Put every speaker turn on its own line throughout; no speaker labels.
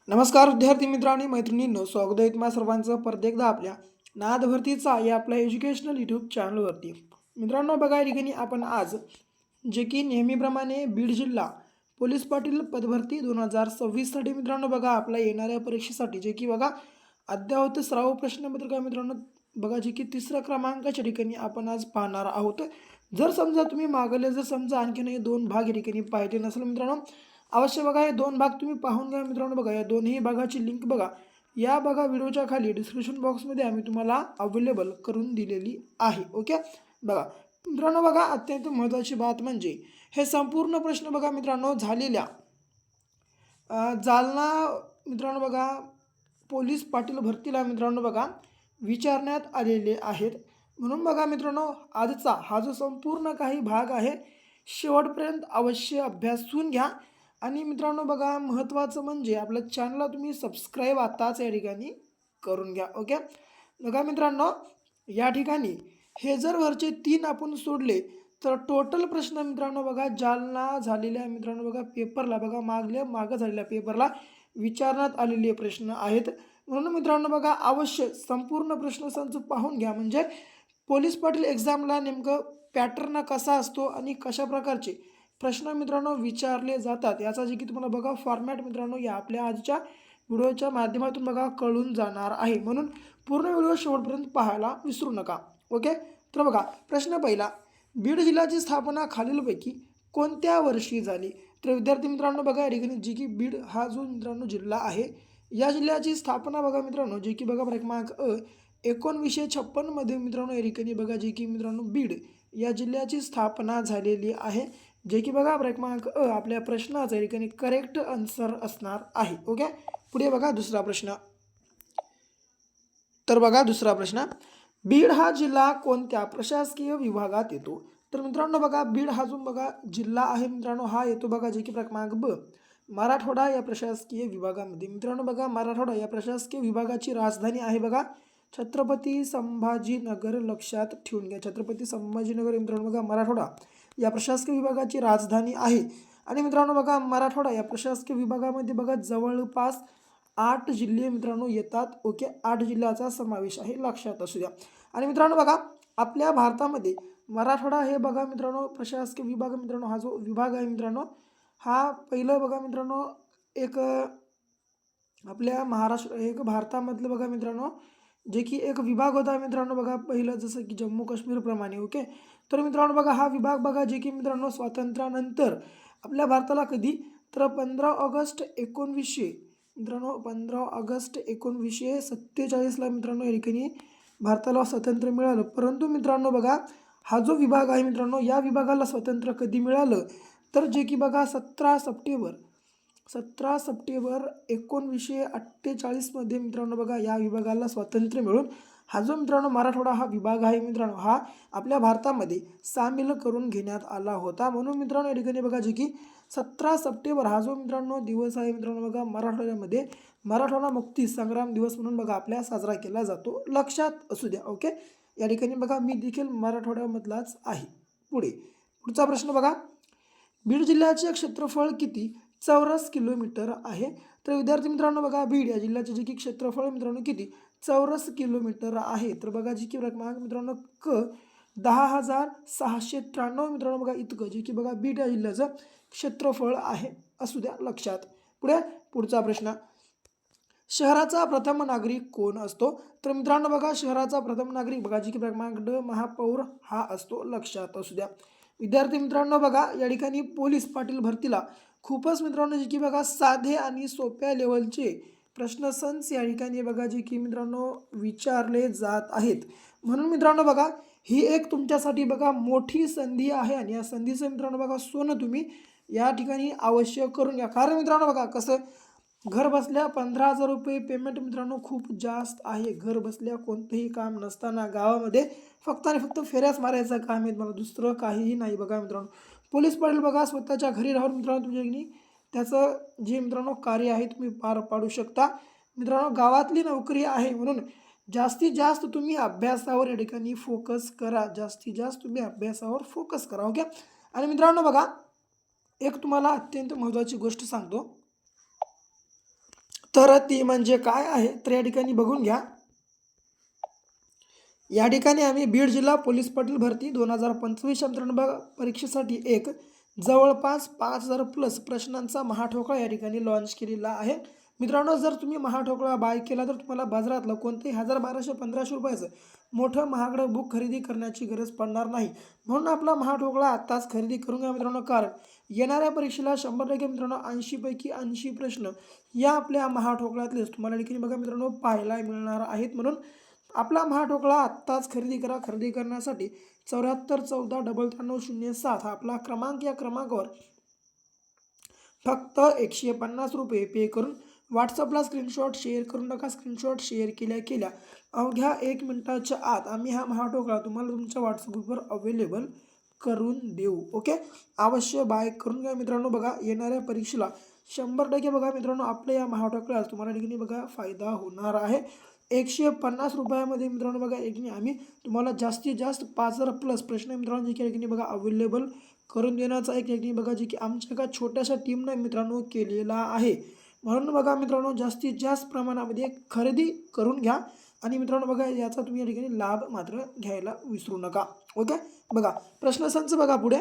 नमस्कार विद्यार्थी मित्रांनो मैत्रिणींनो, स्वागत आहे तुम्हा सर्वांचं परत एकदा आपल्या नाद भरतीचा या आपल्या एज्युकेशनल यूट्यूब चॅनलवरती. मित्रांनो बघा, या ठिकाणी आपण आज जे की नेहमीप्रमाणे बीड जिल्हा पोलीस पाटील पदभरती 2026साठी मित्रांनो बघा आपल्या येणाऱ्या परीक्षेसाठी जे की बघा अद्ययावत सराव प्रश्नपत्रिका मित्रांनो बघा जे की 3ऱ्या क्रमांकाच्या ठिकाणी आपण आज पाहणार आहोत. जर समजा तुम्ही मागले जर समजा आणखीन हे 2 भाग या ठिकाणी पाहिजे नसेल मित्रांनो, अवश्य बघा हे 2 भाग तुम्ही पाहून घ्या मित्रांनो. बघा या दोन्ही भागाची लिंक बघा या बघा व्हिडिओच्या खाली डिस्क्रिप्शन बॉक्समध्ये आम्ही तुम्हाला अवेलेबल करून दिलेली आहे. ओके, बघा मित्रांनो बघा अत्यंत महत्त्वाची बात म्हणजे हे संपूर्ण प्रश्न बघा मित्रांनो झालेल्या जालना मित्रांनो बघा पोलीस पाटील भरतीला मित्रांनो बघा विचारण्यात आलेले आहेत. म्हणून बघा मित्रांनो आजचा हा जो संपूर्ण काही भाग आहे शेवटपर्यंत अवश्य अभ्यासून घ्या. आणि मित्रांनो बघा महत्त्वाचं म्हणजे आपल्या चॅनलला तुम्ही सबस्क्राईब आताच या ठिकाणी करून घ्या. ओके, बघा मित्रांनो या ठिकाणी हे जर वरचे 3 आपण सोडले तर टोटल प्रश्न मित्रांनो बघा जालना झालेल्या मित्रांनो बघा पेपरला बघा मागं झालेल्या पेपरला विचारण्यात आलेले प्रश्न आहेत. म्हणून मित्रांनो बघा अवश्य संपूर्ण प्रश्नसंच पाहून घ्या, म्हणजे पोलीस पाटील एक्झामला नेमकं पॅटर्न कसा असतो आणि कशा प्रकारचे प्रश्न मित्रांनो विचारले जातात याचा जे की तुम्हाला बघा फॉर्मॅट मित्रांनो या आपल्या आजच्या व्हिडिओच्या माध्यमातून बघा कळून जाणार आहे. म्हणून पूर्ण व्हिडिओ शेवटपर्यंत पाहायला विसरू नका. ओके, तर बघा प्रश्न पहिला, बीड जिल्ह्याची स्थापना खालीलपैकी कोणत्या वर्षी झाली? तर विद्यार्थी मित्रांनो बघा या ठिकाणी जी की बीड हा जो मित्रांनो जिल्हा आहे या जिल्ह्याची स्थापना बघा मित्रांनो जे की बघा क्रमांक 1956 मध्ये मित्रांनो या ठिकाणी बघा जे की मित्रांनो बीड या जिल्ह्याची स्थापना झालेली आहे. जे की बघा क्रमांक आपल्या प्रश्नाचा या ठिकाणी करेक्ट आन्सर असणार आहे. ओके, पुढे बघा दुसरा प्रश्न. तर बघा दुसरा प्रश्न, बीड हा जिल्हा कोणत्या प्रशासकीय विभागात येतो? तर मित्रांनो बघा बीड हा जो बघा जिल्हा आहे मित्रांनो हा येतो बघा जे की क्रमांक मराठवाडा या प्रशासकीय विभागामध्ये. मित्रांनो बघा मराठवाडा या प्रशासकीय विभागाची राजधानी आहे बघा छत्रपती संभाजीनगर. लक्षात ठेवून घ्या, छत्रपती संभाजीनगर मित्रांनो बघा मराठवाडा या प्रशासकीय विभागाची राजधानी आहे. आणि मित्रांनो बघा मराठवाडा या प्रशासकीय विभागामध्ये बघा जवळपास 8 जिल्हे मित्रांनो येतात. ओके, 8 जिल्ह्याचा समावेश आहे, लक्षात असू द्या. आणि मित्रांनो बघा आपल्या भारतामध्ये मराठवाडा हे बघा मित्रांनो प्रशासकीय विभाग मित्रांनो हा जो विभाग आहे मित्रांनो हा पहिलं बघा मित्रांनो एक आपल्या महाराष्ट्र एक भारतामधलं बघा मित्रांनो जे की एक विभाग होता मित्रांनो बघा पहिलं जसं की जम्मू काश्मीर प्रमाणे. ओके, तर मित्रांनो बघा हा विभाग बघा जे की मित्रांनो स्वातंत्र्यानंतर आपल्या भारताला कधी तर 15 ऑगस्ट 1900 मित्रांनो 15 ऑगस्ट 1947ला मित्रांनो या ठिकाणी भारताला स्वातंत्र्य मिळालं. परंतु मित्रांनो बघा हा जो विभाग आहे मित्रांनो या विभागाला स्वातंत्र्य कधी मिळालं तर जे की बघा 17 सप्टेंबर 1948 मध्ये मित्रांनो बघा या विभागाला स्वातंत्र्य मिळून हा जो मित्रांनो मराठवाडा हा विभाग आहे मित्रांनो हा आपल्या भारतामध्ये सामील करून घेण्यात आला होता. म्हणून मित्रांनो या ठिकाणी बघा जे की 17 सप्टेंबर हा जो मित्रांनो दिवस आहे मित्रांनो बघा मराठवाड्यामध्ये मराठवाडा मुक्ती संग्राम दिवस म्हणून बघा आपल्या साजरा केला जातो, लक्षात असू द्या. ओके, या ठिकाणी बघा मी देखील मराठवाड्यामधलाच आहे. पुढचा प्रश्न बघा, बीड जिल्ह्याचे क्षेत्रफळ किती चौरस किलोमीटर आहे? तर विद्यार्थी मित्रांनो बघा बीड या जिल्ह्याचे जे की क्षेत्रफळ मित्रांनो किती चौरस किलोमीटर आहे? तर बघा जी की क्रमांक मित्रांनो 10,693 मित्रांनो बघा इतकं जे की बघा बीड या जिल्ह्याचं क्षेत्रफळ आहे, असू द्या लक्षात. पुढचा प्रश्न, शहराचा प्रथम नागरिक कोण असतो? तर मित्रांनो बघा शहराचा प्रथम नागरिक बघा जी की क्रमांक महापौर हा असतो, लक्षात असू द्या. विद्यार्थी मित्रांनो बघा या ठिकाणी पोलीस पाटील भरतीला खूपच मित्रांनो जे की बघा साधे आणि सोप्या लेवलचे प्रश्नसंच या ठिकाणी बघा जे की मित्रांनो विचारले जात आहेत. म्हणून मित्रांनो बघा ही एक तुमच्यासाठी बघा मोठी संधी आहे आणि या संधीचं मित्रांनो बघा सोनं तुम्ही या ठिकाणी आवश्यक करून घ्या. कारण मित्रांनो बघा कसं घर बसल्या 15,000 रुपये पेमेंट मित्रांनो खूप जास्त आहे. घर बसल्या कोणतंही काम नसताना गावामध्ये फक्त आणि फक्त फेऱ्याच मारायचं काम आहे, मला दुसरं काहीही नाही. बघा मित्रांनो पोलीस पाटील बघा स्वतःच्या घरी राहून मित्रांनो तुमच्याकडे त्याचं जे मित्रांनो कार्य आहे तुम्ही पार पाडू शकता. मित्रांनो गावातली नोकरी आहे म्हणून जास्तीत जास्त तुम्ही अभ्यासावर या ठिकाणी फोकस करा, जास्तीत जास्त तुम्ही अभ्यासावर फोकस करा. ओके, आणि मित्रांनो बघा एक तुम्हाला अत्यंत महत्त्वाची गोष्ट सांगतो. तर ती म्हणजे काय आहे तर या ठिकाणी बघून घ्या. या ठिकाणी आम्ही बीड जिल्हा पोलीस पाटील भरती 2025 मित्रांनो बघा परीक्षेसाठी एक जवळपास 5,000 प्लस प्रश्नांचा महाठोकळा या ठिकाणी लॉन्च केलेला आहे. मित्रांनो जर तुम्ही महाठोकळा बाय केला तर तुम्हाला बाजारातलं कोणतेही 1,000-1,200-1,500 रुपयाचं मोठं महागडं बुक खरेदी करण्याची गरज पडणार नाही. म्हणून आपला महाठोकळा आत्ताच खरेदी करून घ्या मित्रांनो, कारण येणाऱ्या परीक्षेला 100% मित्रांनो 80 पैकी 80 प्रश्न या आपल्या महाठोकळ्यातलेच तुम्हाला ठिकाणी बघा मित्रांनो पाहायला मिळणार आहेत. म्हणून आपला महाठोकळा आत्ताच खरेदी करा. खरेदी करण्यासाठी 7414939007 हा आपला क्रमांक, या क्रमांकावर फक्त 150 रुपये पे करून व्हॉट्सअपला स्क्रीनशॉट शेअर करून नका. स्क्रीनशॉट शेअर केल्या अवघ्या 1 मिनिटाच्या आत आम्ही हा महाठोकळा तुम्हाला तुमच्या व्हॉट्सअप ग्रुपवर अवेलेबल करून देऊ. ओके, अवश्य बाय करून घ्या मित्रांनो. बघा येणाऱ्या परीक्षेला 100% बघा मित्रांनो आपल्या या महाठोकळ्यात तुम्हाला ठिकाणी बघा फायदा होणार आहे. 150 रुपयामध्ये मित्रांनो बघा एक आम्ही तुम्हाला जास्तीत जास्त 5,000 प्लस प्रश्न मित्रांनो जे की बघा अवेलेबल करून देण्याचा एक टेक्निक बघा जी की आमच्या एका छोट्याशा टीमने मित्रांनो केलेला आहे. म्हणून बघा मित्रांनो जास्तीत जास्त प्रमाणामध्ये खरेदी करून घ्या आणि मित्रांनो बघा याचा तुम्ही या ठिकाणी लाभ मात्र घ्यायला विसरू नका. ओके, बघा प्रश्नसंच बघा पुढे.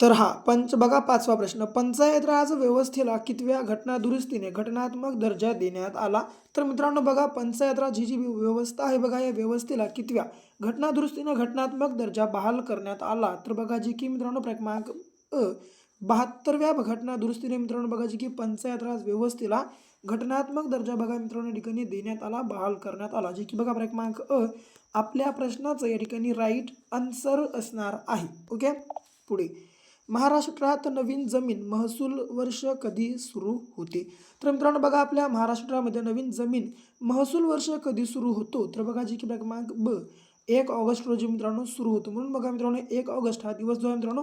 तर हा बघा 5वा प्रश्न, पंचायत राज व्यवस्थेला कितव्या घटना दुरुस्तीने घटनात्मक दर्जा देण्यात आला. तर मित्रांनो बघा पंचायत राज ही जी व्यवस्था आहे बघा या व्यवस्थेला कितव्या घटना दुरुस्तीने घटनात्मक दर्जा बहाल करण्यात आला. तर बघा जी की मित्रांनो क्रमांक 72व्या घटना दुरुस्तीने मित्रांनो बघा जी की पंचायत राज व्यवस्थेला घटनात्मक दर्जा बघा मित्रांनो या ठिकाणी देण्यात आला, बहाल करण्यात आला. जे की बघा क्रमांक आपल्या प्रश्नाचं या ठिकाणी राईट आन्सर असणार आहे. ओके, पुढे महाराष्ट्रात नवीन जमीन महसूल वर्ष कधी सुरू होते. तर मित्रांनो बघा आपल्या महाराष्ट्रामध्ये नवीन जमीन महसूल वर्ष कधी सुरू होतो. तर बघा जी की क्रमांक 1 ऑगस्ट रोजी मित्रांनो सुरू होतो. म्हणून बघा मित्रांनो 1 ऑगस्ट हा दिवस जो आहे मित्रांनो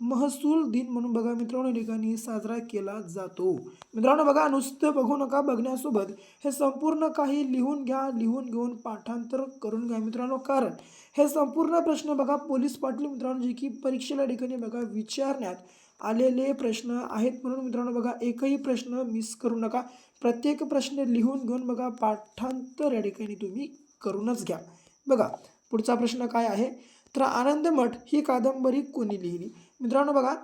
महसूल दिन म्हणून बघा मित्रांनो ठिकाणी साजरा केला जातो. मित्रांनो बघा नुसतं बघू नका, बघण्यासोबत हे संपूर्ण काही लिहून घ्या, लिहून घेऊन पाठांतर करून घ्या मित्रांनो, कारण हे संपूर्ण प्रश्न बघा पोलीस पाटील मित्रांनो जे की परीक्षेला ठिकाणी बघा विचारण्यात आलेले प्रश्न आहेत. म्हणून मित्रांनो बघा एकही प्रश्न मिस करू नका. प्रत्येक प्रश्न लिहून घेऊन बघा पाठांतर या ठिकाणी तुम्ही करूनच घ्या. बघा पुढचा प्रश्न काय आहे तर आनंदमठ ही कादंबरी कोणी लिहिली. मित्रांनो बघा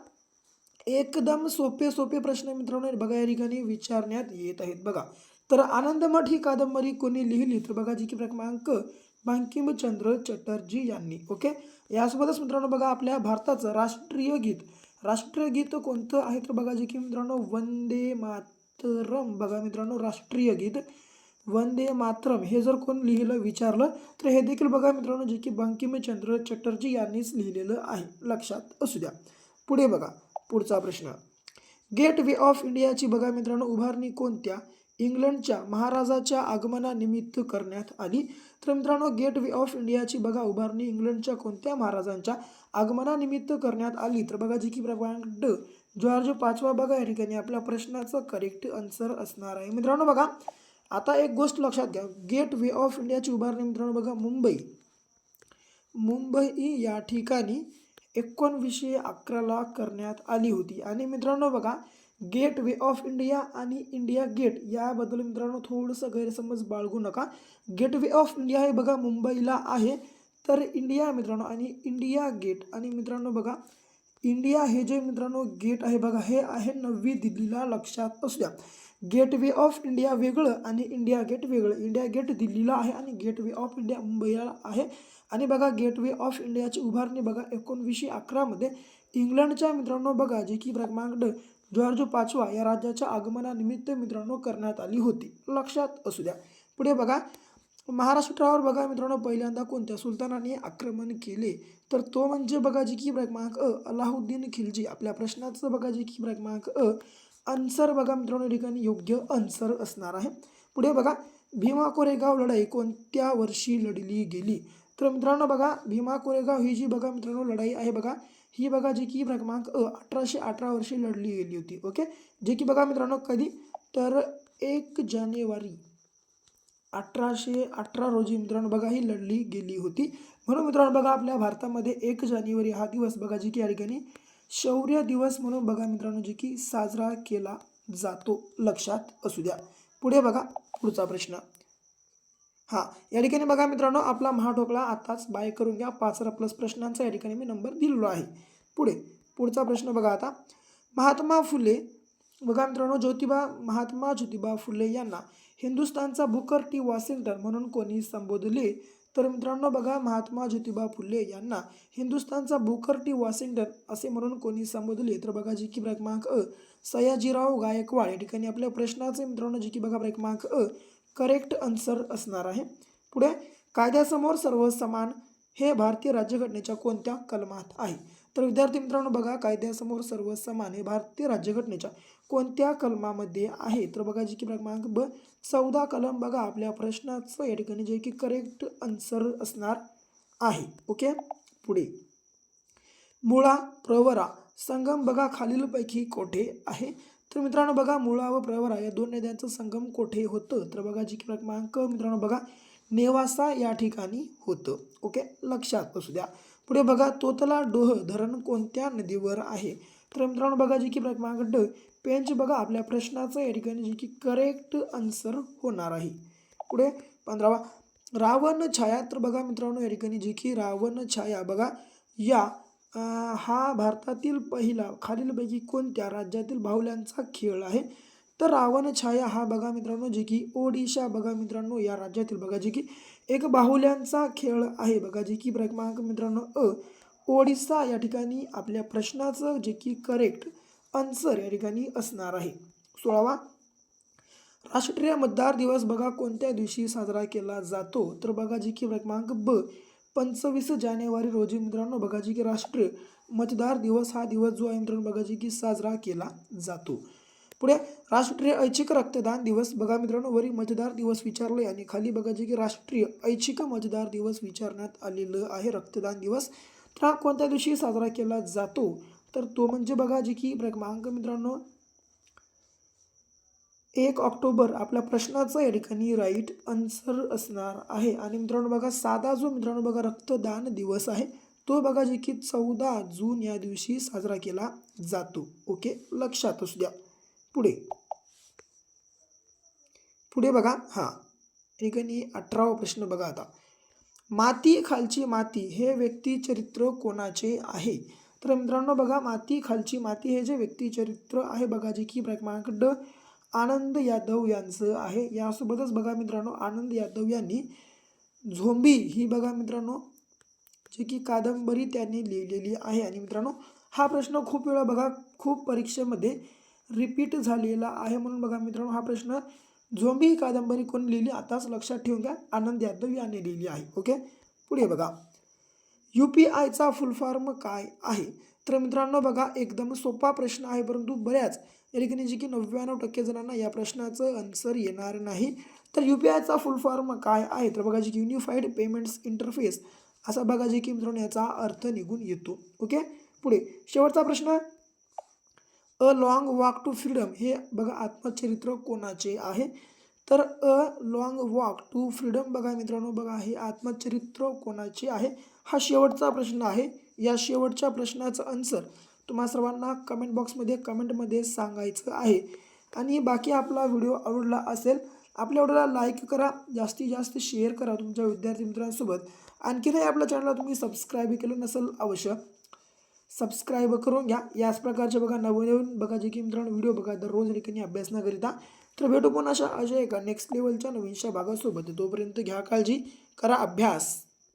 एकदम सोपे प्रश्न मित्रांनो बघा या ठिकाणी विचारण्यात येत आहेत. बघा तर आनंदमठ ही कादंबरी कोणी लिहिली. तर बघा जी की क्रमांक बंकिमचंद्र चटर्जी यांनी. ओके, यासोबतच मित्रांनो बघा आपल्या भारताचं राष्ट्रीय गीत कोणतं आहे. तर बघा जे की मित्रांनो वंदे मातरम. बघा मित्रांनो राष्ट्रीय गीत वंदे मातरम हे जर कोण लिहिलं विचारलं तर हे देखील बघा मित्रांनो जे की बंकिमचंद्र चटर्जी यांनीच लिहिलेलं आहे, लक्षात असू द्या. पुढे बघा पुढचा प्रश्न, गेट वे ऑफ इंडियाची बघा मित्रांनो उभारणी कोणत्या इंग्लंडच्या महाराजाच्या आगमनानिमित्त करण्यात आली. तर मित्रांनो गेट वे ऑफ इंडियाची बघा उभारणी इंग्लंडच्या कोणत्या महाराजांच्या आगमनानिमित्त करण्यात आली. तर बघा जी की क्रमांक जॉर्ज 5वा बघा या ठिकाणी आपल्या प्रश्नाचं करेक्ट आन्सर असणार आहे. मित्रांनो बघा आता एक गोष्ट लक्षात घ्या, गेट वे ऑफ इंडियाची उभारणी मित्रांनो बघा मुंबई या ठिकाणी 1911ला करण्यात आली होती. आणि मित्रांनो बघा गेट वे ऑफ इंडिया आणि इंडिया गेट याबद्दल मित्रांनो थोडंसं गैरसमज बाळगू नका. गेट वे ऑफ इंडिया हे बघा मुंबईला आहे, तर इंडिया मित्रांनो आणि इंडिया गेट आणि मित्रांनो बघा इंडिया हे जे मित्रांनो गेट आहे बघा हे आहे नवी दिल्लीला, लक्षात असू द्या. गेट वे ऑफ इंडिया वेगळं आणि इंडिया गेट वेगळं. इंडिया गेट दिल्लीला आहे आणि गेट वे ऑफ इंडिया मुंबईला आहे. आणि बघा गेट वे ऑफ इंडियाची उभारणी बघा 1911मध्ये इंग्लंडच्या मित्रांनो बघा जे की क्रमांक जॉर्ज 5वा या राज्याच्या आगमनानिमित्त मित्रांनो करण्यात आली होती, लक्षात असू द्या. पुढे बघा महाराष्ट्रावर बघा मित्रांनो पहिल्यांदा कोणत्या सुलतानाने आक्रमण केले. तर तो म्हणजे बघा जी की क्रमांक अलाउद्दीन खिलजी. आपल्या प्रश्नाचं बघा जी की क्रमांक आन्सर बघा मित्रांनो ठिकाणी योग्य आन्सर असणार आहे. पुढे बघा भीमा कोरेगाव लढाई कोणत्या वर्षी लढली गेली. तर मित्रांनो बघा भीमा कोरेगाव ही जी बघा मित्रांनो लढाई आहे बघा ही बघा जी की क्रमांक 1818 वर्षी लढली गेली होती. ओके, जे की बघा मित्रांनो कधी तर 1 जानेवारी 1818 रोजी मित्रांनो बघा ही लढली गेली होती. म्हणून मित्रांनो बघा आपल्या भारतामध्ये 1 जानेवारी हा दिवस बघा जी की या ठिकाणी शौर्य दिवस म्हणून बघा मित्रांनो जी की साजरा केला जातो, लक्षात असू द्या. पुढे बघा पुढचा प्रश्न. हां, या ठिकाणी बघा मित्रांनो आपला महाठोकळा आताच बाय करून घ्या. 5 प्रश्नांचा या ठिकाणी मी नंबर दिलेलो आहे. पुढचा प्रश्न बघा आता. महात्मा फुले बघा मित्रांनो महात्मा ज्योतिबा फुले यांना हिंदुस्थानचा बुकर टी वॉशिंग्टन म्हणून कोणी संबोधले? तर मित्रांनो बघा महात्मा ज्योतिबा फुले यांना हिंदुस्थानचा बुकर टी वॉशिंग्टन असे म्हणून कोणी संबोधले? तर बघा जी की क्रमांक अ सयाजीराव गायकवाड. या ठिकाणी आपल्या प्रश्नाचे मित्रांनो जी की बघा क्रमांक अ करेक्ट आन्सर असणार आहे. पुढे कायद्यासमोर सर्व समान हे भारतीय राज्यघटनेच्या कोणत्या कलमात आहे? तर विद्यार्थी मित्रांनो बघा कायद्यासमोर सर्व समान हे भारतीय राज्यघटनेच्या कोणत्या कलमामध्ये आहे? तर बघा जी की क्रमांक ब 14 कलम बघा आपल्या प्रश्नाचं या ठिकाणी जे की करेक्ट आन्सर असणार आहे. ओके. पुढे मुळा प्रवरा संगम बघा खालीलपैकी कोठे आहे? तर मित्रांनो बघा मुळा व प्रवरा या दोन नद्यांचं संगम कोठे होतं? तर बघा जी की क्रमांक मित्रांनो बघा नेवासा या ठिकाणी होतं. ओके, लक्षात असू द्या. पुढे बघा तोतला डोह धरण कोणत्या नदीवर आहे? तर मित्रांनो बघा जी की क्रमांक ड पेंच बघा आपल्या प्रश्नाचं या ठिकाणी जी की करेक्ट आन्सर होणार आहे. पुढे 15वा रावण छाया. तर बघा मित्रांनो या ठिकाणी जी की रावण छाया बघा या हा भारतातील पहिला खालीलपैकी कोणत्या राज्यातील बाहुल्यांचा खेळ आहे? तर रावण छाया हा बघा मित्रांनो जे की ओडिशा बघा मित्रांनो या राज्यातील बघा जे की एक बाहुल्यांचा खेळ आहे बघा जे की क्रमांक मित्रांनो अ ओडिसा या ठिकाणी आपल्या प्रश्नाचं जे की करेक्ट आन्सर या ठिकाणी असणार आहे. 16वा राष्ट्रीय मतदार दिवस बघा कोणत्या दिवशी साजरा केला जातो? तर बघा जी की क्रमांक ब 25 जानेवारी रोजी मित्रांनो बघा जी की राष्ट्रीय मतदार दिवस हा दिवस जो आहे मित्रांनो बघा जी की साजरा केला जातो. पुढे राष्ट्रीय ऐच्छिक रक्तदान दिवस बघा मित्रांनो वरी मतदार दिवस विचारले आणि खाली बघा जी की राष्ट्रीय ऐच्छिक मतदार दिवस विचारण्यात आलेलं आहे रक्तदान दिवस. तर हा कोणत्या दिवशी साजरा केला जातो? तर तो म्हणजे बघा जी की क्रमांक मित्रांनो 1 ऑक्टोबर आपल्या प्रश्नाचं या ठिकाणी राईट आन्सर असणार आहे. आणि मित्रांनो बघा साधा जो मित्रांनो बघा रक्तदान दिवस आहे तो बघा जे की 14 जून या दिवशी साजरा केला जातो. ओके, लक्षात असू द्या. पुढे बघा ठिकाणी 18वा प्रश्न बघा आता. माती खालची माती हे व्यक्तिचरित्र कोणाचे आहे? तर मित्रांनो बघा माती खालची माती हे जे व्यक्तिचरित्र आहे बघा जे की क्रमांक ड आनंद यादव यांचं आहे. यासोबतच बघा मित्रांनो आनंद यादव यांनी झोंबी ही बघा मित्रांनो जी की कादंबरी त्यांनी लिहिलेली आहे. आणि मित्रांनो हा प्रश्न खूप वेळा बघा खूप परीक्षेमध्ये रिपीट झालेला आहे म्हणून बघा मित्रांनो हा प्रश्न झोंबी ही कादंबरी कोणी लिहिली आताच लक्षात ठेवून घ्या. आनंद यादव यांनी लिहिली आहे. ओके. पुढे बघा UPIचा फुल फॉर्म काय आहे? तर मित्रांनो बघा एकदम सोपा प्रश्न आहे परंतु बऱ्याच या ठिकाणी जी की 99% जणांना या प्रश्नाचं आन्सर येणार नाही. तर UPIचा फुल फॉर्म काय आहे? तर बघा जी की युनिफाईड पेमेंट्स इंटरफेस असा बघा जे की मित्रांनो याचा अर्थ निघून येतो. ओके. पुढे शेवटचा प्रश्न a Long Walk to Freedom हे बघा आत्मचरित्र कोणाचे आहे? तर a Long Walk to Freedom बघा मित्रांनो बघा हे आत्मचरित्र कोणाचे आहे? हा शेवटचा प्रश्न आहे. या शेवटच्या प्रश्नाचं आन्सर तुम्हा सर्वांना कमेंट बॉक्समध्ये कमेंटमध्ये सांगायचं आहे. आणि बाकी आपला व्हिडिओ आवडला असेल आपल्या व्हिडिओला लाईक करा, जास्तीत जास्त शेअर करा तुमच्या विद्यार्थी मित्रांसोबत. आणखीनही आपल्या चॅनलला तुम्ही सबस्क्राईब केलं नसेल अवश्य सबस्क्राईब करून घ्या. याच प्रकारचे बघा नवनवीन बघा जे की मित्रांनो व्हिडिओ बघा दररोज ठिकाणी अभ्यास न करिता. तर भेटू पुन्हा अशा नेक्स्ट लेवलच्या नवीनशा भागासोबत. तोपर्यंत घ्या काळजी, करा अभ्यास.